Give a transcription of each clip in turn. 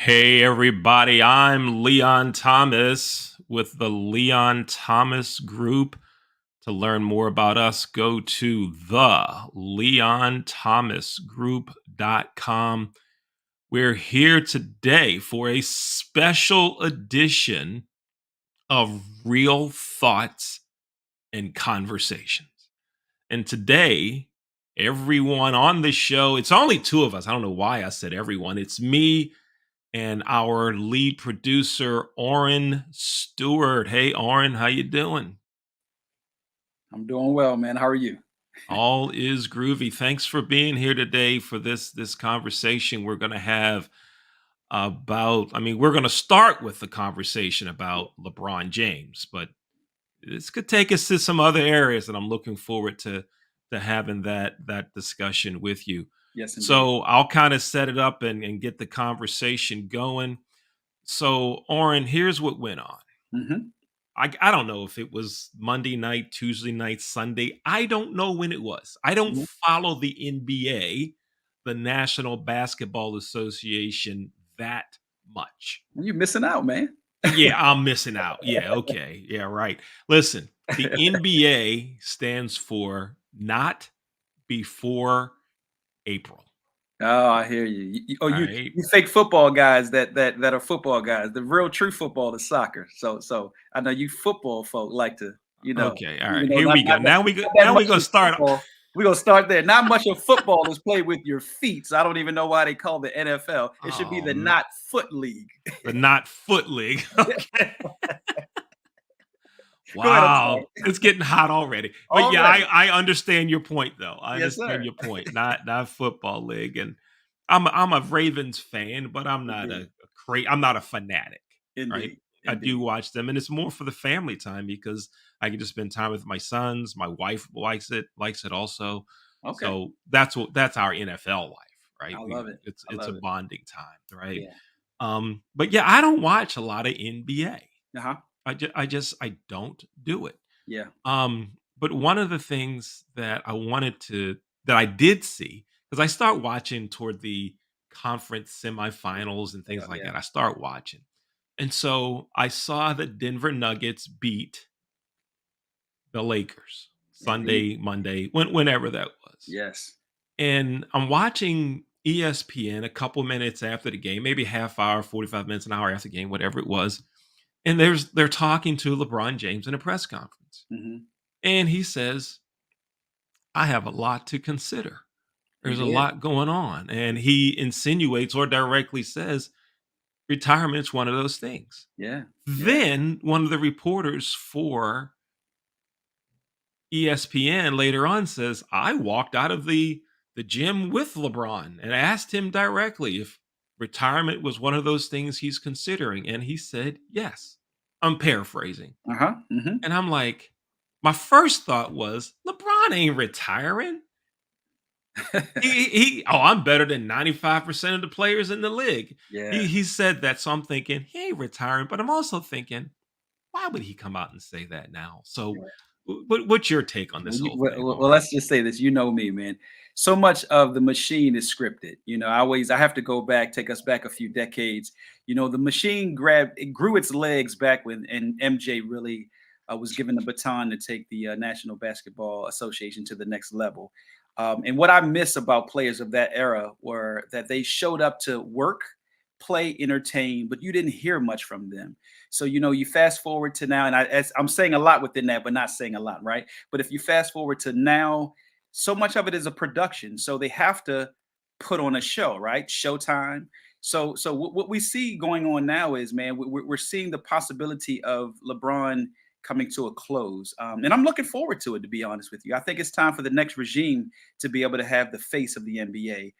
Hey, everybody, I'm Leon Thomas with the Leon Thomas Group. To learn more about us, go to the leonthomasgroup.com. We're here today for a special edition of Real Thoughts and Conversations. And today, everyone on the show, it's only two of us. I don't know why I said everyone. It's me and our lead producer, Oren Stewart. Hey, Oren, how you doing? I'm doing well, man. How are you? All is groovy. Thanks for being here today for this conversation we're going to have about. I mean, we're going to start with the conversation about LeBron James, but this could take us to some other areas, and I'm looking forward to having that discussion with you. Yes, indeed. So I'll kind of set it up and get the conversation going. So, Oren, here's what went on. Hmm. I don't know if it was Monday night, Tuesday night, Sunday. I don't know when it was. I don't follow the NBA, the National Basketball Association, that much. You're missing out, man. Yeah, I'm missing out. Yeah, okay. Yeah, right. Listen, the NBA stands for not before April. Oh, I hear you. Oh, All you right. you fake football guys that are football guys. The real true football is soccer. So I know you football folk like to, Okay. All right. even though Here we go. not that Now much we go of start. football. We're gonna start there. Not much of football is played with your feet. So I don't even know why they call the NFL. It should be Oh, the not foot league. the not foot league. Okay. Go ahead. I'm sorry. Wow, it's getting hot already. But yeah, Already. I understand your point though. I Yes, understand sir. your point. Not football league, and I'm a Ravens fan, but I'm not Indeed. I'm not a fanatic, right? Indeed. I do Indeed. watch them, and it's more for the family time because I can just spend time with my sons. My wife likes it also. Okay. So that's our NFL life, right? I We love it. I it's a love it. bonding time, right? Yeah. But yeah, I don't watch a lot of NBA. Uh-huh. I don't do it. Yeah. But one of the things that I did see, because I start watching toward the conference semifinals and things Yeah. like Yeah. that. I start watching. And so I saw the Denver Nuggets beat the Lakers Indeed. Sunday, Monday, whenever that was. Yes. And I'm watching ESPN a couple minutes after the game, maybe half hour, 45 minutes, an hour after the game, whatever it was. And they're talking to LeBron James in a press conference. Mhm. And he says, I have a lot to consider. He There's a did. lot going on. And he insinuates or directly says, retirement's one of those things. Yeah. Yeah. Then one of the reporters for ESPN later on says, I walked out of the gym with LeBron and asked him directly if retirement was one of those things he's considering. And he said, yes. I'm paraphrasing. Uh-huh. Mhm. And I'm like, my first thought was, LeBron ain't retiring. I'm better than 95% of the players in the league. Yeah. He said that. So I'm thinking, he ain't retiring, but I'm also thinking, why would he come out and say that now? So Yeah. what's your take on this Well, whole thing, well, Oren? let's just say this. You know me, man. So much of the machine is scripted. I have to go back, take us back a few decades. The machine it grew its legs back when and MJ really was given the baton to take the National Basketball Association to the next level. And what I miss about players of that era were that they showed up to work, play, entertain, but you didn't hear much from them. So you fast forward to now, and I'm saying a lot within that, but not saying a lot, right? But if you fast forward to now, so much of it is a production, so they have to put on a show, right? Showtime. So what we see going on now is, man, we're seeing the possibility of LeBron coming to a close, and I'm looking forward to it. To be honest with you, I think it's time for the next regime to be able to have the face of the NBA.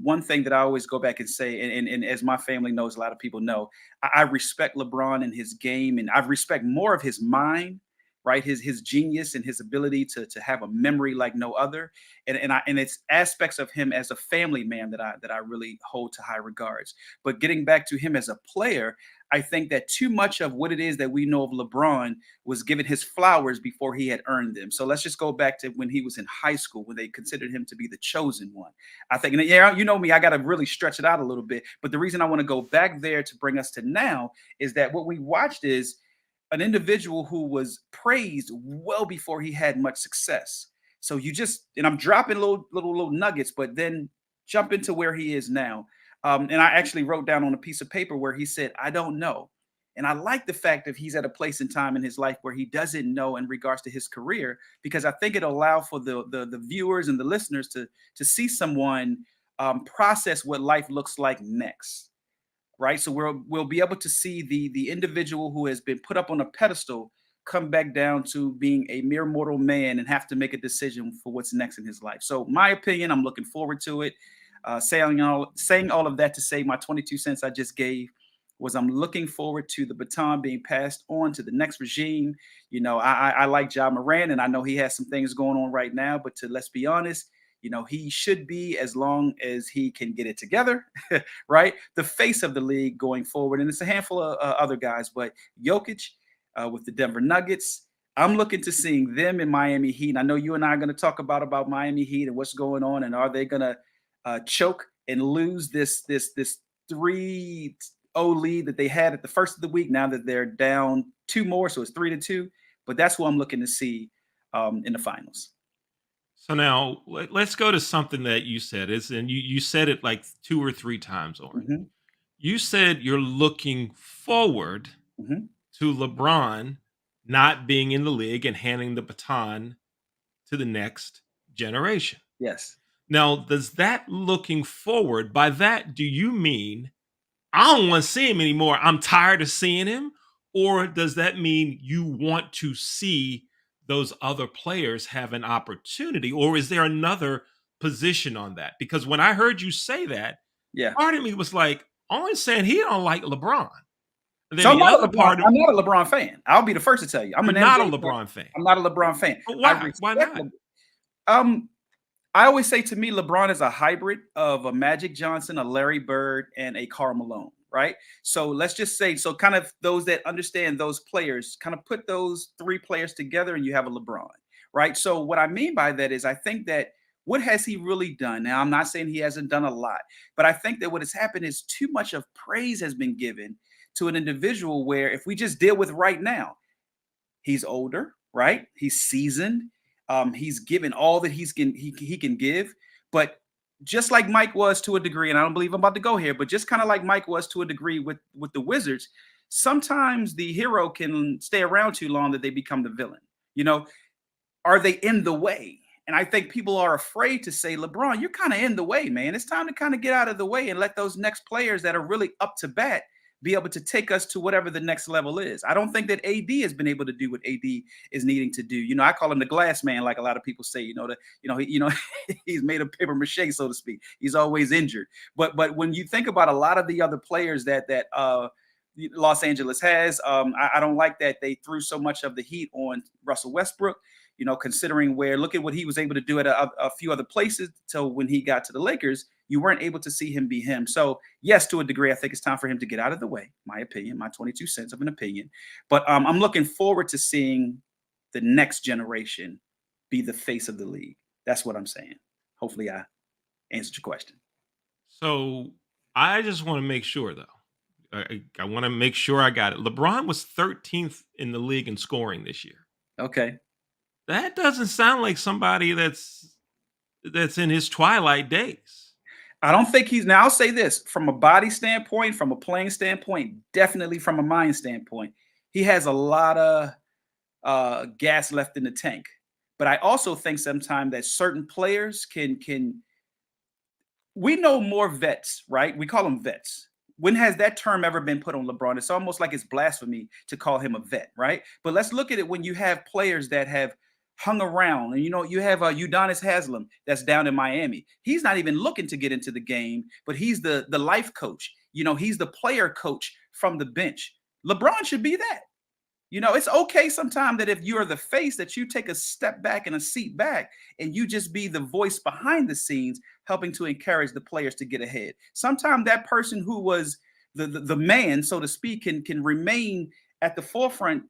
One thing that I always go back and say, and as my family knows, a lot of people know, I respect LeBron and his game, and I respect more of his mind, right? His genius and his ability to have a memory like no other, and it's aspects of him as a family man that I really hold to high regards. But getting back to him as a player, I think that too much of what it is that we know of LeBron was given his flowers before he had earned them. So let's just go back to when he was in high school, when they considered him to be the chosen one. I think, and yeah, you know me, I got to really stretch it out a little bit. But the reason I want to go back there to bring us to now is that what we watched is an individual who was praised well before he had much success. So you just, and I'm dropping little nuggets, but then jump into where he is now. And I actually wrote down on a piece of paper where he said, "I don't know." And I like the fact that he's at a place in time in his life where he doesn't know in regards to his career, because I think it'll allow for the viewers and the listeners to see someone process what life looks like next, right? So we'll be able to see the individual who has been put up on a pedestal come back down to being a mere mortal man and have to make a decision for what's next in his life. So my opinion, I'm looking forward to it. Saying all of that to say my 22 cents I just gave was I'm looking forward to the baton being passed on to the next regime. You know, I like Ja Moran, and I know he has some things going on right now, but to let's be honest, you know, he should be, as long as he can get it together, right? The face of the league going forward. And it's a handful of other guys, but Jokic with the Denver Nuggets, I'm looking to seeing them in Miami Heat. And I know you and I are going to talk about Miami Heat and what's going on, and are they going to choke and lose this 3-0 lead that they had at the first of the week, now that they're down two more, so it's 3-2. But that's what I'm looking to see in the finals. So now let's go to something that you said. And you said it like 2 or 3 times, Oren. Mm-hmm. You said you're looking forward Mm-hmm. to LeBron not being in the league and handing the baton to the next generation. Yes. Now, does that looking forward, by that, do you mean I don't want to see him anymore, I'm tired of seeing him? Or does that mean you want to see those other players have an opportunity? Or is there another position on that? Because when I heard you say that, Yeah. part of me was like, only saying he don't like LeBron. And then So the other part of I'm not a LeBron fan. I'll be the first to tell you. I'm you're an not a MJ fan. LeBron fan. I'm not a LeBron fan. But I why? Why respect not? LeBron. I always say, to me, LeBron is a hybrid of a Magic Johnson, a Larry Bird, and a Karl Malone, right? So let's just say, so kind of those that understand those players, kind of put those three players together and you have a LeBron, right? So what I mean by that is I think that what has he really done? Now, I'm not saying he hasn't done a lot, but I think that what has happened is too much of praise has been given to an individual where, if we just deal with right now, he's older, right? He's seasoned. He's given all that he can give. But just like Mike was to a degree, and I don't believe I'm about to go here, but just kind of like Mike was to a degree with the Wizards, sometimes the hero can stay around too long that they become the villain. You know, are they in the way? And I think people are afraid to say, LeBron, you're kind of in the way, man. It's time to kind of get out of the way and let those next players that are really up to bat be able to take us to whatever the next level is. I don't think that AD has been able to do what AD is needing to do. You know, I call him the glass man, like a lot of people say. He's made of paper mache, so to speak. He's always injured. But when you think about a lot of the other players that Los Angeles has, I don't like that they threw so much of the heat on Russell Westbrook. You know, considering look at what he was able to do at a few other places till when he got to the Lakers, you weren't able to see him be him. So yes, to a degree, I think it's time for him to get out of the way. My opinion, my 22 cents of an opinion. But I'm looking forward to seeing the next generation be the face of the league. That's what I'm saying. Hopefully I answered your question. So I just want to make sure, though. I want to make sure I got it. LeBron was 13th in the league in scoring this year. Okay. That doesn't sound like somebody that's in his twilight days. I don't think he's, now I'll say this, from a body standpoint, from a playing standpoint, definitely from a mind standpoint, he has a lot of gas left in the tank. But I also think sometimes that certain players can we know more vets, right? We call them vets. When has that term ever been put on LeBron? It's almost like it's blasphemy to call him a vet, right? But let's look at it when you have players that have hung around, and you have Udonis Haslam that's down in Miami. He's not even looking to get into the game, but he's the life coach. He's the player coach from the bench. LeBron should be that. It's okay sometimes that if you are the face, that you take a step back and a seat back and you just be the voice behind the scenes, helping to encourage the players to get ahead. Sometimes that person who was the man, so to speak, can remain at the forefront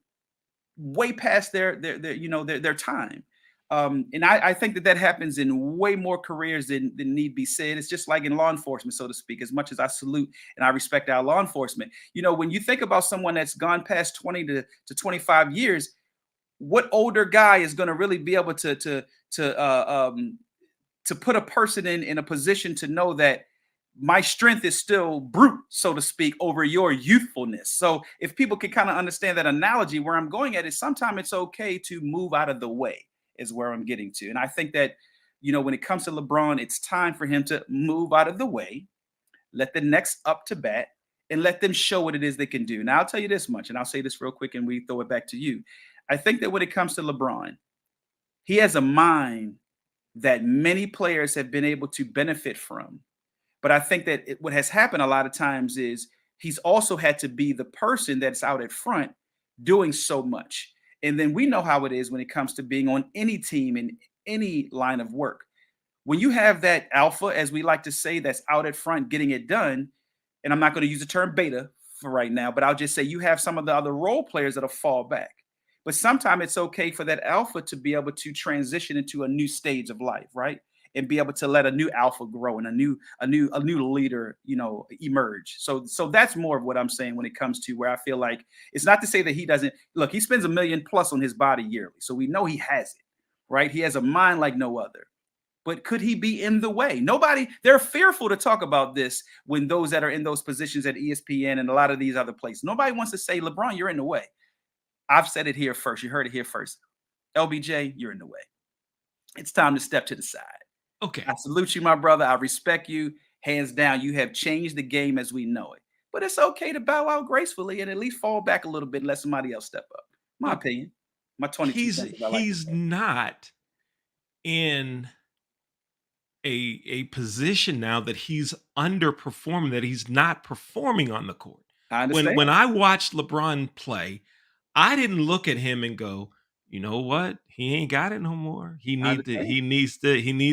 way past their their time. And I think that that happens in way more careers than need be said. It's just like in law enforcement, so to speak. As much as I salute and I respect our law enforcement, when you think about someone that's gone past 20 to 25 years, what older guy is going to really be able to put a person in a position to know that my strength is still brute, so to speak, over your youthfulness. So if people can kind of understand that analogy, where I'm going at is sometimes it's okay to move out of the way, is where I'm getting to. And I think that, when it comes to LeBron, it's time for him to move out of the way, let the next up to bat, and let them show what it is they can do. Now, I'll tell you this much, and I'll say this real quick and we throw it back to you. I think that when it comes to LeBron, he has a mind that many players have been able to benefit from. But I think that what has happened a lot of times is he's also had to be the person that's out at front doing so much. And then we know how it is when it comes to being on any team in any line of work. When you have that alpha, as we like to say, that's out at front getting it done, and I'm not going to use the term beta for right now, but I'll just say you have some of the other role players that'll fall back. But sometimes it's okay for that alpha to be able to transition into a new stage of life, right? And be able to let a new alpha grow and a new leader, emerge. So that's more of what I'm saying when it comes to where I feel like it's not to say that he doesn't look, he spends $1 million plus on his body yearly. So we know he has it, right? He has a mind like no other. But could he be in the way? They're fearful to talk about this when those that are in those positions at ESPN and a lot of these other places. Nobody wants to say, LeBron, you're in the way. I've said it here first. You heard it here first. LBJ, you're in the way. It's time to step to the side. I Okay. salute you, my brother. I respect you. Hands down, you have changed the game as we know it. But it's okay to bow out gracefully and at least fall back a little bit and let somebody else step up. My Look, opinion. My 22 he's cents, as I like to he's say. not in a position now that he's underperforming, that he's not performing on the court. I When understand. I watched LeBron play, I didn't look at him and go, "You know what? He ain't got it no more. I understand. He needs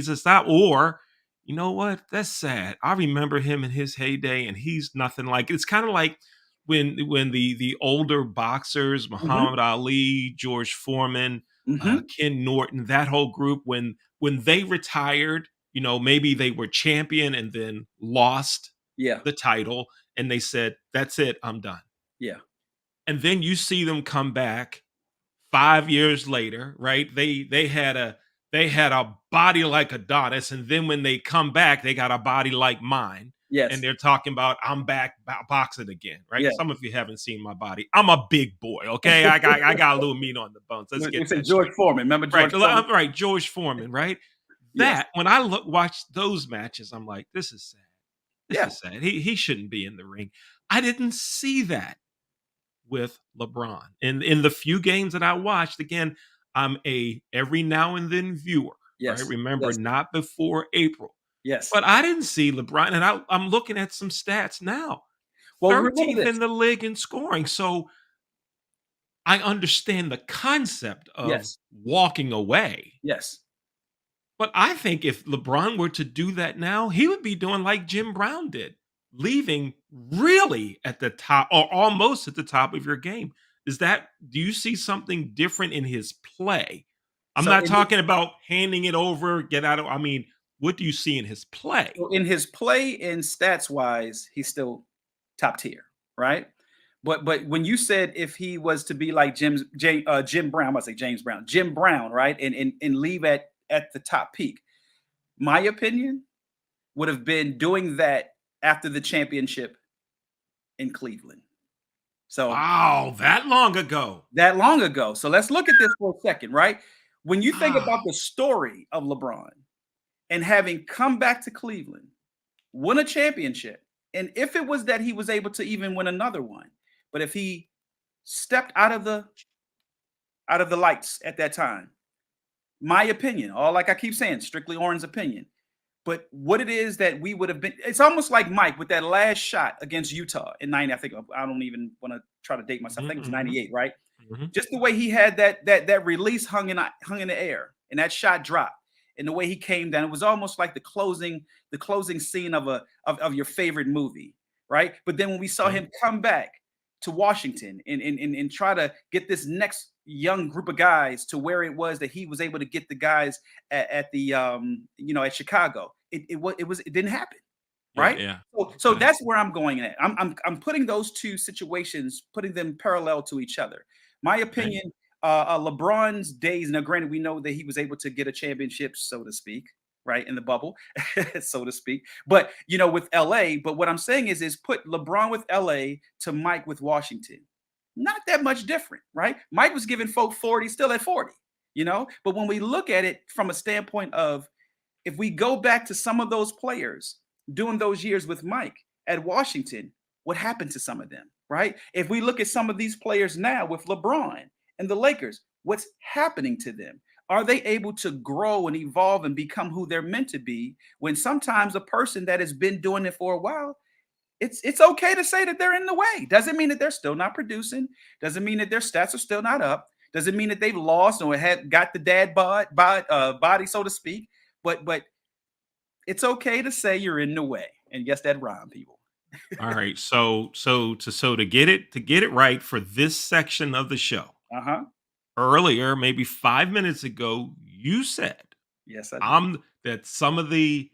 to stop." Or, "You know what? That's sad. I remember him in his heyday and he's nothing like it." It's kind of like when the older boxers, Hmm. Muhammad Ali, George Foreman, Hmm. Ken Norton, that whole group, when they retired, maybe they were champion and then lost Yeah. the title and they said, "That's it, I'm done." Yeah. And then you see them come back 5 years later, right? They had a body like Adonis, and then when they come back, they got a body like mine, and Yes. they're talking about, "I'm back boxing again," right? Yeah. Some of you haven't seen my body. I'm a big boy, okay? I got a little meat on the bones. Let's We get said that George straight. Foreman. Remember Right, George Foreman? right, George Foreman, right? Yes. That when I watch those matches, I'm like, "This is sad. This Yeah. is sad. He shouldn't be in the ring." I didn't see that with LeBron. In the few games that I watched, again, I'm a every now and then viewer, right? Yes. Remember, Yes. not before April. Yes. But I didn't see LeBron, and I'm looking at some stats now. Well, remember 13th this. in the league in scoring. So I understand the concept of Yes. walking away. Yes. But I think if LeBron were to do that now, he would be doing like Jim Brown did, leaving really at the top or almost at the top of your game. Do you see something different in his play? I'm So not talking about handing it over, get out of, I mean, what do you see in his play? in his play and stats wise, he's still top tier, right? But when you said if he was to be like Jim Brown, I say James Brown, Jim Brown, right, and leave at the top peak, my opinion would have been doing that after the championship in Cleveland. So Wow, that long ago. that long ago. So let's look at this for a second, right? When you think Wow. about the story of LeBron and having come back to Cleveland, win a championship, and if it was that he was able to even win another one, but if he stepped out of the lights at that time, my opinion, all like I keep saying, strictly Oren's opinion, but what it is that we would have been, it's almost like Mike with that last shot against Utah in 90. I think I don't even want to try to date myself. I think it was Mhm, 98, right? mhm. Just the way he had that release hung in the air and that shot dropped and the way he came down, it was almost like the closing scene of your favorite movie. right? But then when we saw Okay. him come back to Washington and try to get this next young group of guys to where it was that he was able to get the guys at the at Chicago, it didn't happen, Yeah, right? yeah. So Okay. that's where I'm going at. I'm putting those two situations, putting them parallel to each other. My Right. opinion, LeBron's days. Now, granted, we know that he was able to get a championship, so to speak, right in the bubble, so to speak. But with LA. But what I'm saying is put LeBron with LA to Mike with Washington. Not that much different, right? Mike was giving folk 40, still at 40. But when we look at it from a standpoint of if we go back to some of those players doing those years with Mike at Washington, what happened to some of them, right? If we look at some of these players now with LeBron and the Lakers, what's happening to them? Are they able to grow and evolve and become who they're meant to be when sometimes a person that has been doing it for a while, it's okay to say that they're in the way. Doesn't mean that they're still not producing, doesn't mean that their stats are still not up, doesn't mean that they've lost or had got the body, so to speak. But it's okay to say you're in the way. And yes, that rhyme, people. All right. So to get it right for this section of the show, Uh-huh. earlier, maybe 5 minutes ago, you said Yes, I did. that some of the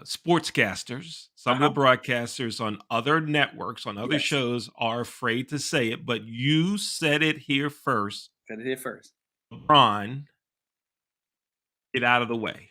sportscasters, some Uh-huh. of the broadcasters on other networks, on other Yes. shows, are afraid to say it, but you said it here first. Said it here first. LeBron, get out of the way.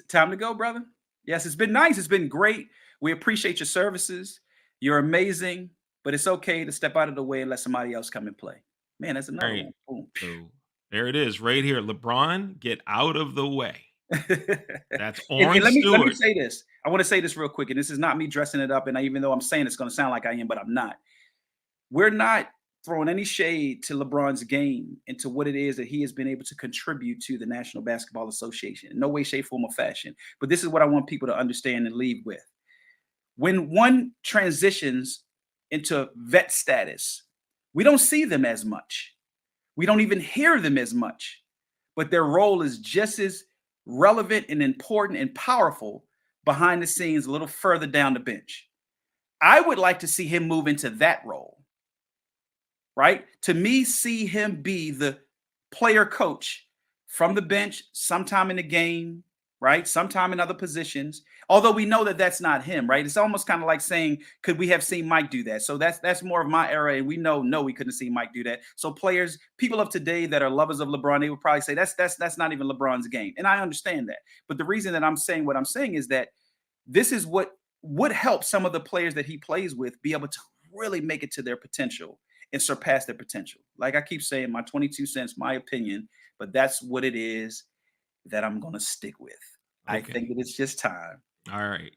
Time to go, brother. Yes, it's been nice. It's been great. We appreciate your services. You're amazing, but it's okay to step out of the way and let somebody else come and play. Man, that's All another right. one. Boom. So there it is, right here. LeBron, get out of the way. and, That's and Oren let me Stewart. say this. I want to say this real quick, and this is not me dressing it up. And even though I'm saying it's going to sound like I am, but I'm not. We're not throwing any shade to LeBron's game and to what it is that he has been able to contribute to the National Basketball Association in no way, shape, form, or fashion. But this is what I want people to understand and leave with. When one transitions into vet status, we don't see them as much. We don't even hear them as much, but their role is just as relevant and important and powerful behind the scenes, a little further down the bench. I would like to see him move into that role, right? To me, see him be the player coach from the bench, sometime in the game, right? Sometime in other positions. Although we know that that's not him, right? It's almost kind of like saying, could we have seen Mike do that? So that's more of my era, and we know no, we couldn't see Mike do that. So players, people of today that are lovers of LeBron, they would probably say that's not even LeBron's game, and I understand that. But the reason that I'm saying what I'm saying is that this is what would help some of the players that he plays with be able to really make it to their potential and surpass their potential. Like I keep saying, my 22 cents, my opinion, but that's what it is that I'm going to stick with. I think Okay. that it's just time All right.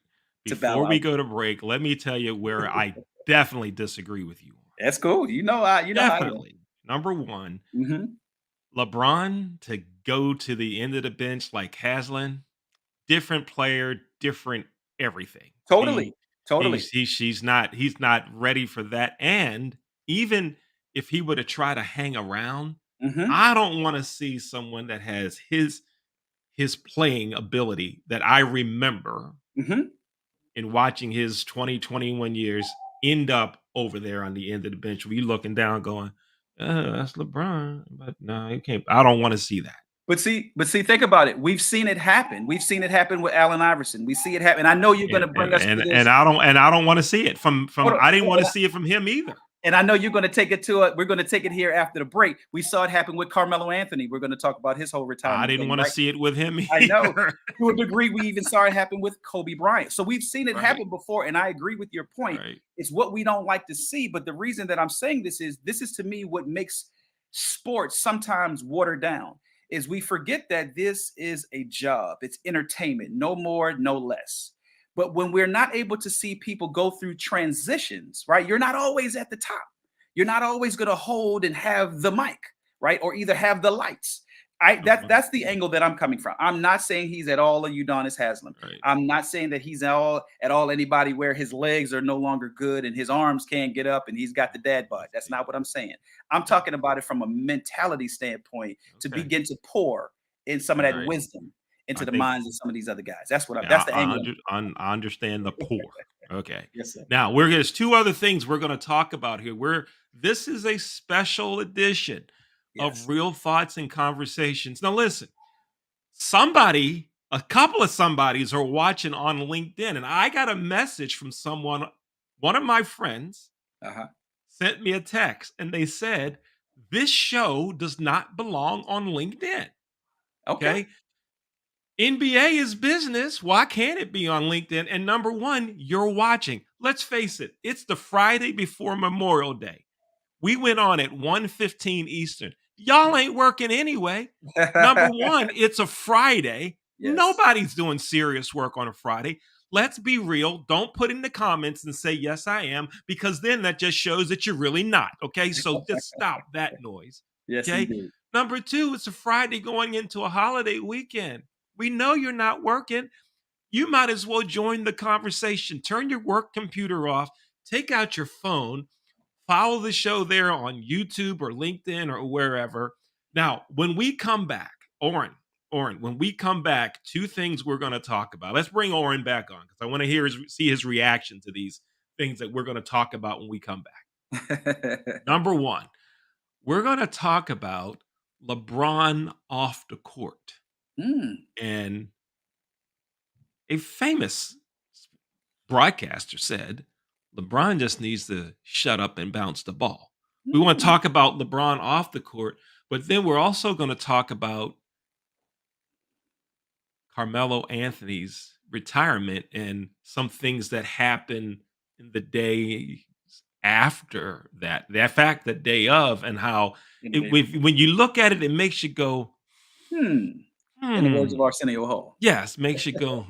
to bow Before we out. go to break, let me tell you where I definitely disagree with you. That's cool. You know how I am. Definitely. Number one, Hmm. LeBron to go to the end of the bench like Haslin, different player, different everything. Totally. Totally. He's not ready for that. And even if he were to try to hang around, Hmm. I don't want to see someone that has his playing ability that I remember Hmm. in watching his 20, 21 years end up over there on the end of the bench. We looking down going, that's LeBron. But no, you can't. I don't want to see that. But see, think about it. We've seen it happen. We've seen it happen with Allen Iverson. We see it happen. I know you're going And to bring and us to and, and this. I don't want to see it from Hold on, I didn't hold want to on. see it from him either. And I know you're going to take it to it. We're going to take it here after the break. We saw it happen with Carmelo Anthony. We're going to talk about his whole I retirement didn't thing, want to right? see it with him I know. either. To a degree, we even saw it happen with Kobe Bryant. So we've seen it Right. happen before, and I agree with your point. Right. It's what we don't like to see. But the reason that I'm saying this is to me what makes sports sometimes watered down is we forget that this is a job. It's entertainment, no more, no less. But when we're not able to see people go through transitions, right? You're not always at the top. You're not always going to hold and have the mic, right? Or either have the lights. That's the angle that I'm coming from. I'm not saying he's at all a Udonis Haslam. Right. I'm not saying that he's at all anybody where his legs are no longer good and his arms can't get up and he's got the dad bod. That's not what I'm saying. I'm Okay. talking about it from a mentality standpoint to Okay. begin to pour in some of All that right. wisdom into I the think minds of some of these other guys. That's yeah, the angle. I understand the poor. Okay. Yes, sir. Now there's two other things we're going to talk about here. This is a special edition of Yes. Real Thoughts and Conversations. Now listen, a couple of somebodies are watching on LinkedIn, and I got a message from someone, one of my friends Uh-huh. sent me a text, and they said, this show does not belong on LinkedIn. Okay. Okay. NBA is business. Why can't it be on LinkedIn? And number one, you're watching. Let's face it, it's the Friday before Memorial Day. We went on at 1:15 Eastern. Y'all ain't working anyway. Number one, it's a Friday. Yes. Nobody's doing serious work on a Friday. Let's be real. Don't put in the comments and say, yes, I am, because then that just shows that you're really not. Okay. So just stop that noise. Yes, Okay. indeed. Number two, it's a Friday going into a holiday weekend. We know you're not working. You might as well join the conversation. Turn your work computer off, take out your phone, follow the show there on YouTube or LinkedIn or wherever. Now, when we come back, when we come back, two things we're going to talk about. Let's bring Oren back on because I want to see his reaction to these things that we're going to talk about when we come back. Number one, we're going to talk about LeBron off the court. And a famous broadcaster said, LeBron just needs to shut up and bounce the ball. We want to talk about LeBron off the court, but then we're also going to talk about Carmelo Anthony's retirement and some things that happen in the day after that. The day of, and how when you look at it, it makes you go, In the words of Arsenio Hall. Yes, makes you go,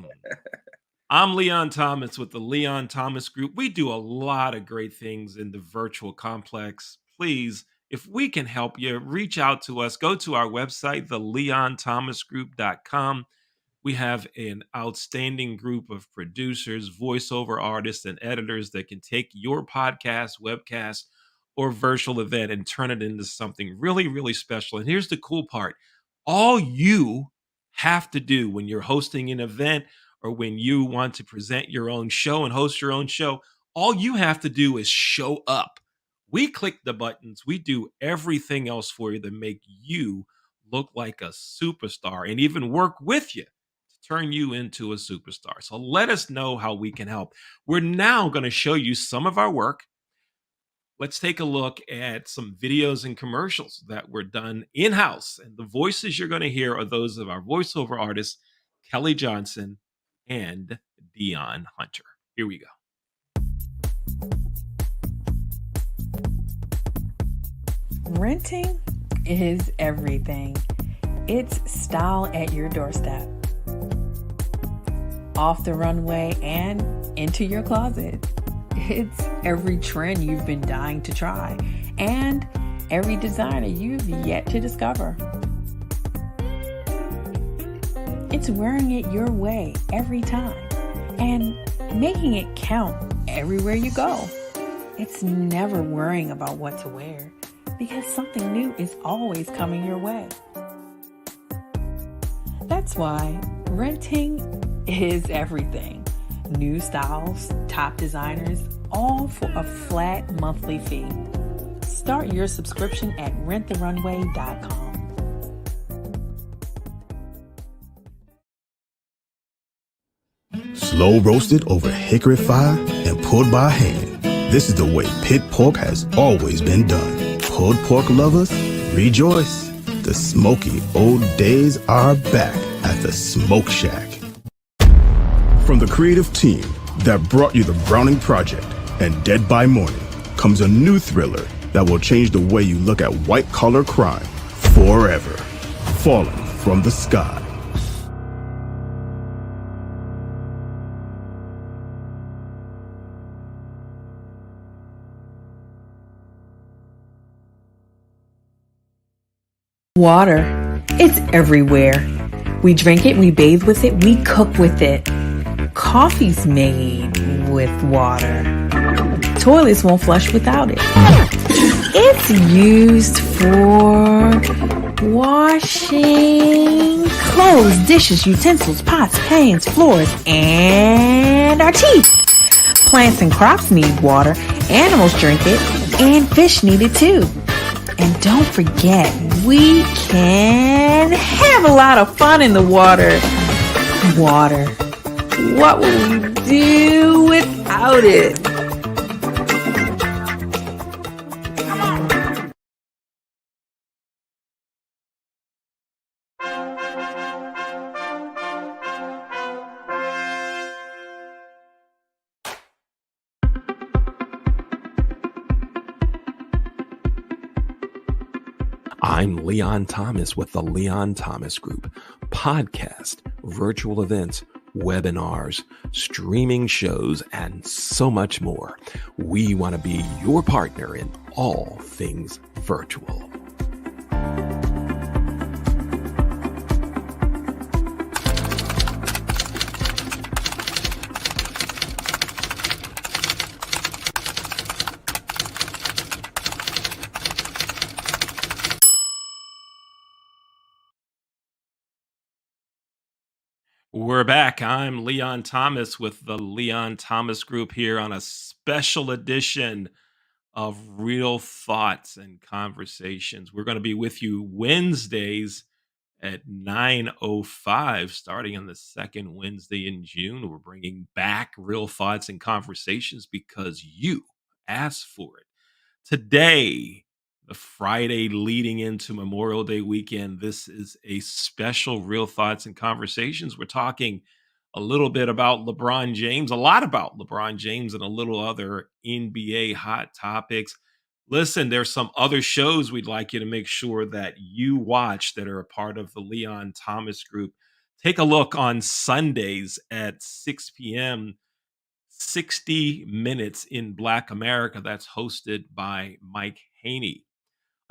I'm Leon Thomas with the Leon Thomas Group. We do a lot of great things in the virtual complex. Please, if we can help you, reach out to us. Go to our website, theleonthomasgroup.com. We have an outstanding group of producers, voiceover artists, and editors that can take your podcast, webcast, or virtual event and turn it into something really, really special. And here's the cool part. All you have to do when you're hosting an event or when you want to present your own show and host your own show, all you have to do is show up. We click the buttons. We do everything else for you to make you look like a superstar and even work with you to turn you into a superstar. So let us know how we can help. We're now going to show you some of our work. Let's take a look at some videos and commercials that were done in-house. And the voices you're going to hear are those of our voiceover artists, Kelly Johnson and Dion Hunter. Here we go. Renting is everything. It's style at your doorstep, off the runway and into your closet. It's every trend you've been dying to try and every designer you've yet to discover. It's wearing it your way every time and making it count everywhere you go. It's never worrying about what to wear because something new is always coming your way. That's why renting is everything. New styles, top designers, all for a flat monthly fee. Start your subscription at renttherunway.com. Slow roasted over hickory fire and pulled by hand. This is the way pit pork has always been done. Pulled pork lovers, rejoice. The smoky old days are back at the Smoke Shack. From the creative team that brought you the Browning Project and Dead by Morning comes a new thriller that will change the way you look at white-collar crime forever. Fallen from the Sky. Water. It's everywhere. We drink it, we bathe with it, we cook with it. Coffee's made with water. Toilets won't flush without it. It's used for washing clothes, dishes, utensils, pots, pans, floors, and our teeth. Plants and crops need water, animals drink it, and fish need it too. And don't forget, we can have a lot of fun in the water. Water. What would we do without it? I'm Leon Thomas with the Leon Thomas Group. Podcast, virtual events, webinars, streaming shows, and so much more. We want to be your partner in all things virtual. We're back. I'm Leon Thomas with the Leon Thomas Group here on a special edition of Real Thoughts and Conversations. We're going to be with you Wednesdays at 9:05, starting on the second Wednesday in June. We're bringing back Real Thoughts and Conversations because you asked for it. Today, the Friday leading into Memorial Day weekend, this is a special Real Thoughts and Conversations. We're talking a little bit about LeBron James, a lot about LeBron James, and a little other NBA hot topics. Listen, there's some other shows we'd like you to make sure that you watch that are a part of the Leon Thomas Group. Take a look on Sundays at 6 p.m. 60 Minutes in Black America. That's hosted by Mike Haney.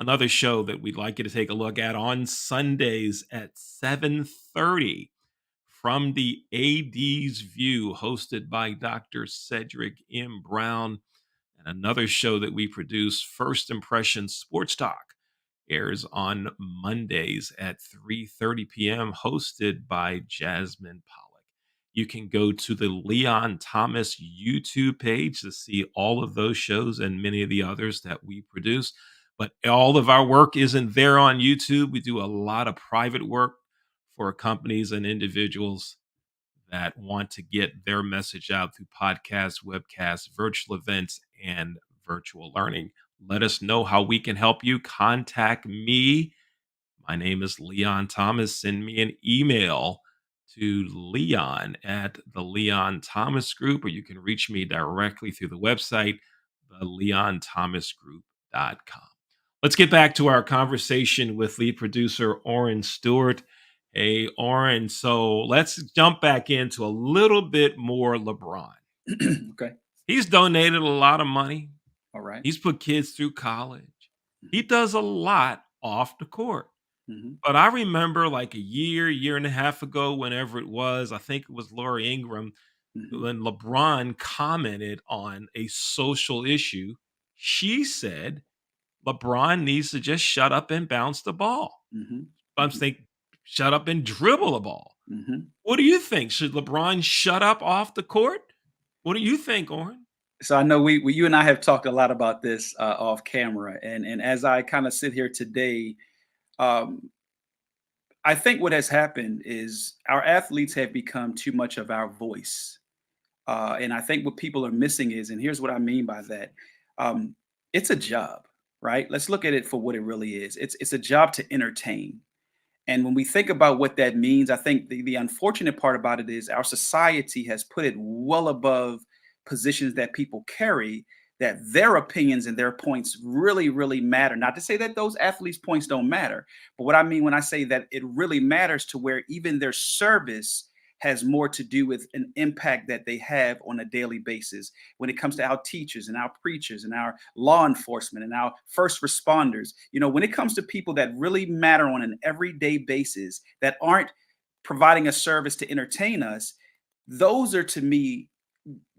Another show that we'd like you to take a look at on Sundays at 7:30 From the AD's View, hosted by Dr. Cedric M. Brown. And another show that we produce, First Impression Sports Talk, airs on Mondays at 3:30 p.m., hosted by Jasmine Pollock. You can go to the Leon Thomas YouTube page to see all of those shows and many of the others that we produce. But all of our work isn't there on YouTube. We do a lot of private work for companies and individuals that want to get their message out through podcasts, webcasts, virtual events, and virtual learning. Let us know how we can help you. Contact me. My name is Leon Thomas. Send me an email to Leon at the Leon Thomas Group, or you can reach me directly through the website, theleonthomasgroup.com. Let's get back to our conversation with lead producer Orrin Stewart. Hey, Orrin, so let's jump back into a little bit more LeBron. Okay. He's donated a lot of money. All right. He's put kids through college. He does a lot off the court. Mm-hmm. But I remember like a year and a half ago, whenever it was, I think it was Laura Ingraham, Mm-hmm. when LeBron commented on a social issue. She said LeBron needs to just shut up and bounce the ball. Mm-hmm. I'm thinking, shut up and dribble the ball. Mm-hmm. What do you think? Should LeBron shut up off the court? What do you think, Orrin? So I know we you and I have talked a lot about this off camera, and as I kind of sit here today, I think what has happened is our athletes have become too much of our voice, and I think what people are missing is, and here's what I mean by that: it's a job, right? Let's look at it for what it really is. It's a job to entertain. And when we think about what that means, I think the unfortunate part about it is our society has put it well above positions that people carry, that their opinions and their points really, really matter. Not to say that those athletes' points don't matter, but what I mean when I say that it really matters to where even their service has more to do with an impact that they have on a daily basis when it comes to our teachers and our preachers and our law enforcement and our first responders. You know, when it comes to people that really matter on an everyday basis that aren't providing a service to entertain us, those are to me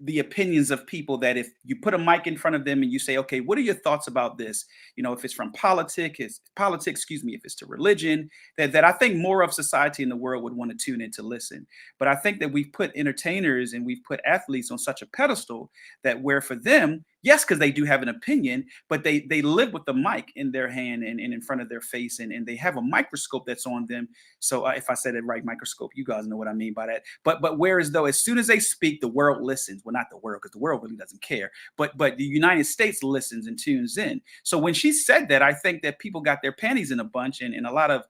the opinions of people, that if you put a mic in front of them and you say, okay, what are your thoughts about this? If it's from politics, excuse me, if it's to religion, that I think more of society in the world would want to tune in to listen. But I think that we've put entertainers and we've put athletes on such a pedestal that where for them, yes, because they do have an opinion, but they live with the mic in their hand and in front of their face, and they have a microscope that's on them. So if I said it right, microscope, you guys know what I mean by that. But whereas though, as soon as they speak, the world listens. Well, not the world, because the world really doesn't care. But the United States listens and tunes in. So when she said that, I think that people got their panties in a bunch, and a lot of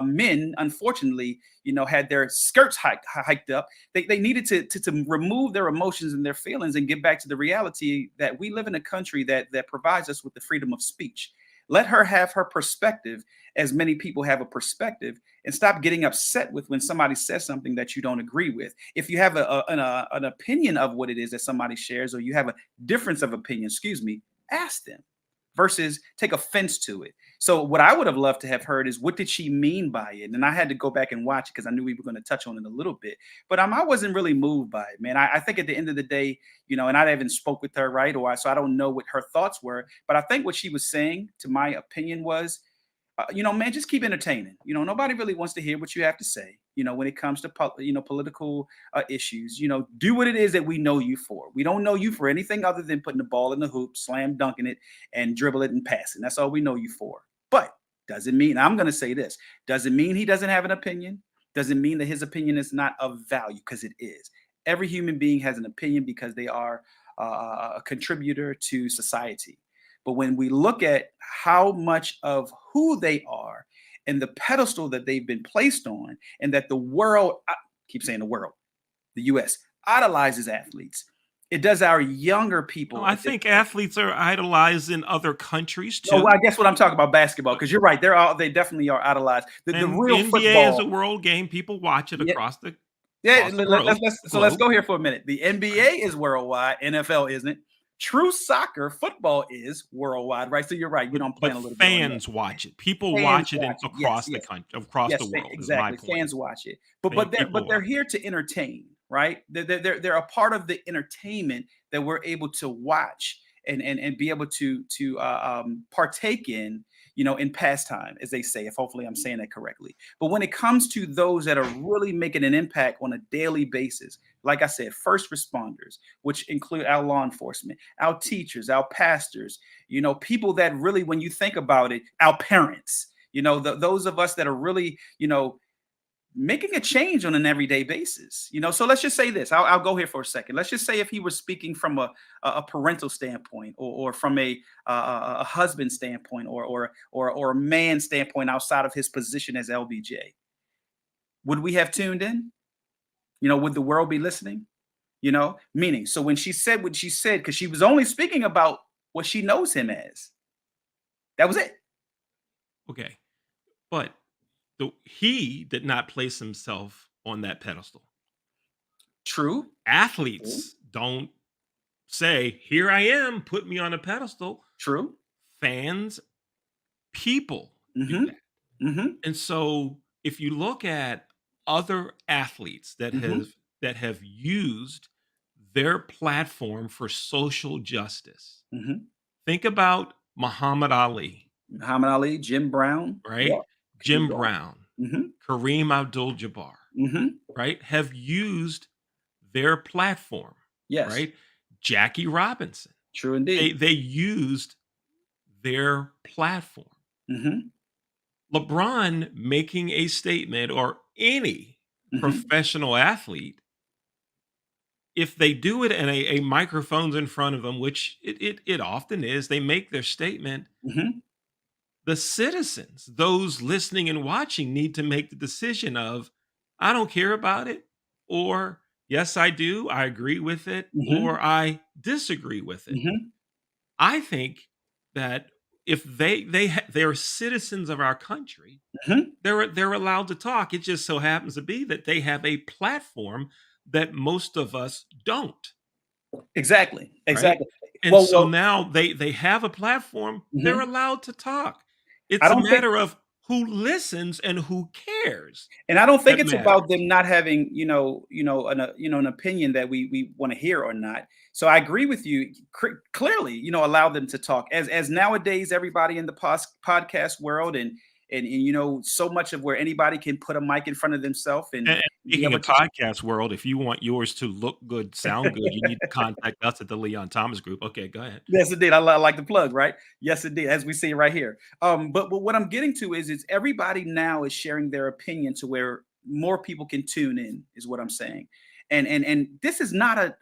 men, unfortunately, had their skirts hiked up. They needed to remove their emotions and their feelings and get back to the reality that we live in a country that provides us with the freedom of speech. Let her have her perspective, as many people have a perspective, and stop getting upset with when somebody says something that you don't agree with. If you have an opinion of what it is that somebody shares, or you have a difference of opinion, excuse me, ask them versus take offense to it. So what I would have loved to have heard is, what did she mean by it? And I had to go back and watch it because I knew we were going to touch on it a little bit. But I wasn't really moved by it, man. I think at the end of the day, and I haven't spoke with her, right? So I don't know what her thoughts were. But I think what she was saying, to my opinion, was, man, just keep entertaining. Nobody really wants to hear what you have to say. When it comes to political issues, do what it is that we know you for. We don't know you for anything other than putting the ball in the hoop, slam dunking it, and dribble it and passing. That's all we know you for. But doesn't mean, I'm going to say this, doesn't mean he doesn't have an opinion. Doesn't mean that his opinion is not of value, because it is. Every human being has an opinion because they are a contributor to society. But when we look at how much of who they are and the pedestal that they've been placed on, and that the world, I keep saying the world, the US, idolizes athletes, it does our younger people. No, I think athletes are idolized in other countries too. Oh, well, I guess what I'm talking about, basketball, because you're right. They definitely are idolized. The real the NBA football is a world game. People watch it across the let's go here for a minute. The NBA is worldwide. NFL isn't. True soccer, football is worldwide, right? So you're right. I'm playing a little bit. Fans watch it. People watch it across the country, across the world. Exactly, fans watch it. But they're here to entertain, right? They're a part of the entertainment that we're able to watch and be able to partake in pastime, as they say, if hopefully I'm saying that correctly. But when it comes to those that are really making an impact on a daily basis, like I said, first responders, which include our law enforcement, our teachers, our pastors, people that really, when you think about it, our parents, those of us that are really, making a change on an everyday basis. So let's just say this. I'll go here for a second. Let's just say if he was speaking from a parental standpoint, or from a husband standpoint, or a man standpoint outside of his position as LBJ, would we have tuned in? Would the world be listening? Meaning, so when she said what she said, because she was only speaking about what she knows him as, that was it. Okay, but he did not place himself on that pedestal. True. Athletes don't say, "Here I am, put me on a pedestal." True. Fans, people do that. And so if you look at other athletes that have used their platform for social justice, think about Muhammad Ali. Jim Brown, right? Yeah. Jim Brown, Kareem Abdul-Jabbar, right? Have used their platform, Yes. right? Jackie Robinson. True indeed. They used their platform. LeBron making a statement, or any professional athlete, if they do it and a microphone's in front of them, which it often is, they make their statement. The citizens, those listening and watching, need to make the decision of, I don't care about it, or yes, I do, I agree with it, or I disagree with it. I think that if they're citizens of our country, they're allowed to talk. It just so happens to be that they have a platform that most of us don't. Exactly. Right? And now they have a platform. They're allowed to talk. It's a matter of who listens and who cares And I don't think that it's about matters. them not having, an opinion that we want to hear or not. So I agree with you. Clearly, allow them to talk. As nowadays, everybody in the podcast world and so much of where anybody can put a mic in front of themselves And and be speaking able of to. podcast world, if you want yours to look good, sound good, you need to contact us at the Leon Thomas Group. Okay, go ahead. Yes, indeed. I like the plug, right? Yes, indeed. As we see right here. But what I'm getting to is everybody now is sharing their opinion to where more people can tune in, is what I'm saying. And this is not